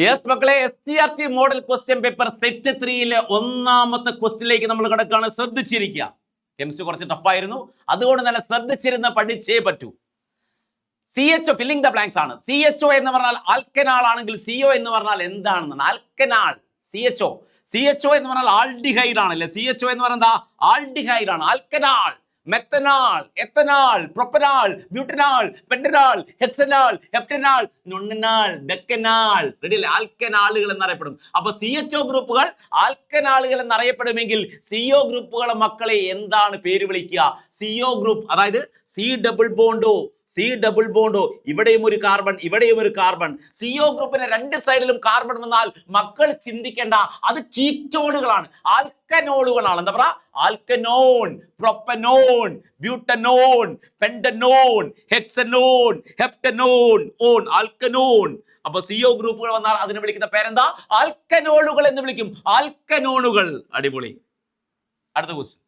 Yes മക്കളെ, SCRT model question paper set 3 ഒന്നാമത്തെ ക്വസ്റ്റ്യനിലേക്ക് നമ്മൾ കിടക്കാണ്. ശ്രദ്ധിച്ചിരിക്കുക. കെമിസ്ട്രി കുറച്ച് ടഫായിരുന്നു, അതുകൊണ്ട് തന്നെ ശ്രദ്ധിച്ചിരുന്ന് പഠിച്ചേ പറ്റൂ. CHO ഫില്ലിംഗ് ദ ബ്ലാങ്ക്സ് ആണ്. CHO എന്ന് പറഞ്ഞാൽ ആൽക്കനാൾ ആണെങ്കിൽ CO എന്ന് പറഞ്ഞാൽ എന്താണെന്നാണ്? ആൽക്കനാൾ. CHO എന്ന് പറഞ്ഞാൽ ആൽഡിഹൈഡ് ആണല്ലേ? CHO എന്ന് പറഞ്ഞാൽ ആൽഡിഹൈഡ് ആണ്. ആൽക്കനാൾ, മെത്തനാൾ, എത്തനാൾ, പ്രൊപ്പനാൾ, ബ്യൂട്ടനാൾ, പെന്റനാൾ, ഹെക്സനാൾ, ഹെപ്റ്റനാൾ, നൊണ്ണനാൾ, ഡെക്കനാൾ. റെഡി അല്ലേ? ആൽക്കനാളുകൾ എന്നറിയപ്പെടും. അപ്പൊ CHO ഗ്രൂപ്പുകൾ ആൽക്കനാളുകൾ എന്നറിയപ്പെടുമെങ്കിൽ CO ഗ്രൂപ്പുകളെ മക്കളെ എന്താണ് പേര് വിളിക്കുക? CO ഗ്രൂപ്പ്, അതായത് C ഡബിൾ ബോണ്ടോ, ഇവിടെയും ഒരു കാർബൺ, ഇവിടെയും ഒരു കാർബൺ. CO ഗ്രൂപ്പിന് രണ്ട് സൈഡിലും കാർബൺ വന്നാൽ മക്കൾ ചിന്തിക്കേണ്ട, അത് കീറ്റോണുകളാണ്, ആൽക്കനോളുകളാണ്. എന്താ പറയാ? ആൽക്കനോൺ, പ്രൊപ്പനോൺ, ബ്യൂട്ടനോൺ, പെന്റനോൺ, ഹെക്സനോൺ, ഹെപ്റ്റനോൺ, ഓൺ, ആൽക്കനോൺ. അപ്പൊ CO ഗ്രൂപ്പുകൾ വന്നാൽ അതിനെ വിളിക്കുന്ന പേരെന്താ? ആൽക്കനോളുകൾ എന്ന് വിളിക്കും. ആൽക്കനോണുകൾ. അടിപൊളി. അടുത്ത ക്വസ്റ്റ്യൻ.